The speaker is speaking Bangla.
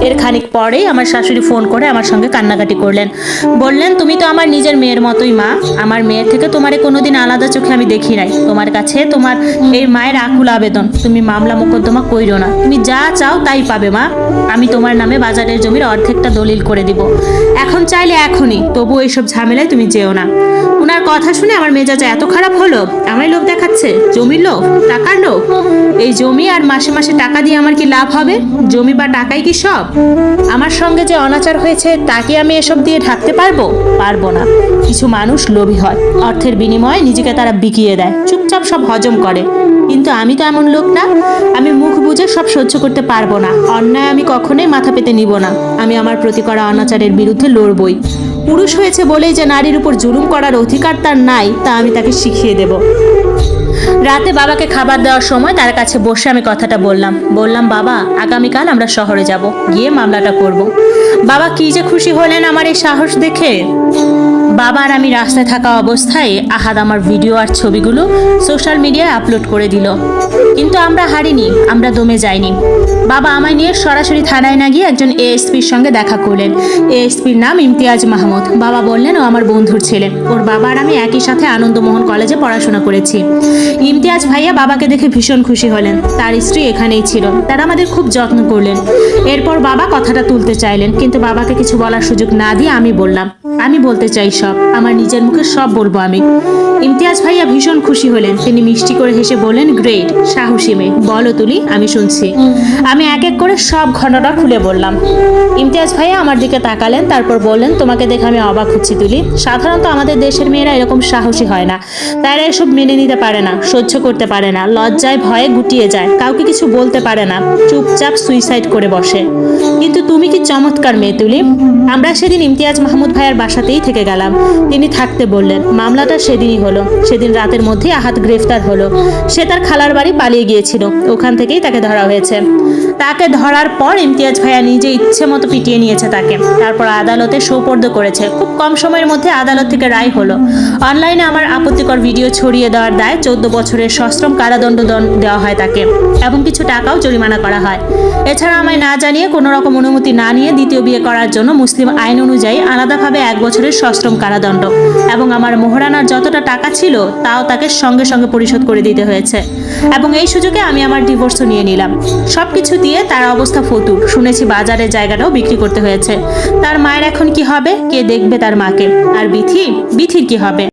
এর খানিক পরেই আমার শাশুড়ি ফোন করে আমার সঙ্গে কান্নাকাটি করলেন। বললেন, তুমি তো আমার নিজের মেয়ের মতোই মা। আমার মেয়ের থেকে তোমারে কোনোদিন আলাদা চোখে আমি দেখি নাই। তোমার কাছে তোমার এই মায়ের আকুল আবেদন, তুমি মামলা মোকদ্দমা কইরো না। তুমি যা চাও তাই পাবে মা। আমি তোমার নামে বাজারের জমির অর্ধেকটা দলিল করে দিব। এখন চাইলে এখনই, তবু এইসব ঝামেলায় তুমি যেও না। ওনার কথা শুনে আমার মেজাজ এত খারাপ হলো। আমায় লোভ দেখাচ্ছে, জমির লোভ, টাকার লোভ। এই জমি আর মাসে মাসে টাকা দিয়ে আমার কি লাভ হবে? জমি বা টাকাই কি সব? আমার সঙ্গে যে অনাচার হয়েছে তা কি আমি এসব দিয়ে ঢাকতে পারবো? পারবো না। কিছু মানুষ লোভী হয়, অর্থের বিনিময়ে নিজেকে তারা বিকিয়ে দেয়, চুপচাপ সব হজম করে। কিন্তু আমি তো এমন লোক না। আমি মুখ বুজে সব সহ্য করতে পারবো না। অন্যায় আমি কখনোই মাথা পেতে নিব না। আমি আমার প্রতি করা অনাচারের বিরুদ্ধে লড়বই। পুরুষ হয়েছে বলেই যে নারীর উপর জুলুম করার অধিকার তার নাই, তা আমি তাকে শিখিয়ে দেব। রাতে বাবাকে খাবার দেওয়ার সময় তার কাছে বসে আমি কথাটা বললাম, বাবা, আগামীকাল আমরা শহরে যাব, গিয়ে মামলাটা করব। বাবা কি যে খুশি হলেন আমার এই সাহস দেখে। বাবা আর আমি রাস্তায় থাকা অবস্থায় আহাদ আমার ভিডিও আর ছবিগুলো সোশ্যাল মিডিয়ায় আপলোড করে দিল। কিন্তু আমরা হারিনি, আমরা দমে যাইনি। বাবা আমায় নিয়ে সরাসরি থানায় না গিয়ে একজন এএসপির সঙ্গে দেখা করলেন। এএসপির নাম ইমতিয়াজ মাহমুদ। বাবা বললেন, ও আমার বন্ধুর ছেলে। ওর বাবা আর আমি একই সাথে আনন্দমোহন কলেজে পড়াশোনা করেছি। ইমতিয়াজ ভাইয়া বাবাকে দেখে ভীষণ খুশি হলেন। তার স্ত্রী এখানেই ছিল। তারা আমাদের খুব যত্ন করলেন। এরপর বাবা কথাটা তুলতে চাইলেন, কিন্তু বাবাকে কিছু বলার সুযোগ না দিয়ে আমি বললাম, আমি বলতে চাই সব, আমার নিজের মুখে সব বলবো আমি। ইমতিয়াজ ভাইয়া ভীষণ খুশি হলেন। তিনি মিষ্টি করে হেসে বললেন, গ্রেট, সাহসী মেয়ে, বলো তুলি, আমি শুনছি। আমি এক এক করে সব ঘটনা খুলে বললাম। ইমতিয়াজ ভাইয়া আমার দিকে তাকালেন, তারপর বললেন, তোমাকে দেখে আমি অবাক হচ্ছি তুলি। সাধারণত আমাদের দেশের মেয়েরা এরকম সাহসী হয় না। তারা এসব মেনে নিতে পারে না, সহ্য করতে পারে না, লজ্জায় ভয়ে গুটিয়ে যায়, কাউকে কিছু বলতে পারে না, চুপচাপ সুইসাইড করে বসে। কিন্তু তুমি কি চমৎকার মেয়ে তুলি। আমরা সেদিন ইমতিয়াজ মাহমুদ ভাইয়ার বাসাতেই থেকে গেলাম। তিনি থাকতে বললেন। মামলাটা সেদিনই হলো। সেদিন রাতের মধ্যেই আহাদ গ্রেফতার হলো। সে তার খালার বাড়ি পালিয়ে গিয়েছিল, ওখান থেকেই তাকে ধরা হয়েছে। তাকে ধরার পর ইমতিয়াজ ভাইয়া নিজে ইচ্ছে মতো পিটিয়ে নিয়েছে তাকে। তারপর আদালতে সোপর্দ করেছে। খুব কম সময়ের মধ্যে আদালত থেকে রায় হলো। অনলাইনে আমার আপত্তিকর ভিডিও ছড়িয়ে দেওয়ার দায় 14 বছরের সশ্রম কারাদণ্ড দেওয়া হয় তাকে, এবং কিছু টাকাও জরিমানা করা হয়। এছাড়া আমায় না জানিয়ে, কোনো রকম অনুমতি না নিয়ে দ্বিতীয় বিয়ে করার জন্য মুসলিম আইন অনুযায়ী আলাদাভাবে 1 বছরের সশ্রম কারাদণ্ড, এবং আমার মোহরানার যতটা টাকা ছিল তাও তাকে সঙ্গে সঙ্গে পরিশোধ করে দিতে হয়েছে। এবং এই সুযোগে আমি আমার ডিভোর্সও নিয়ে নিলাম। সবকিছু দিয়ে তার অবস্থা ফতুর। শুনেছি বাজারের জায়গাটাও বিক্রি করতে হয়েছে। তার মায়ের এখন কি হবে? কে দেখবে তার মাকে? আর বিথির কি হবে?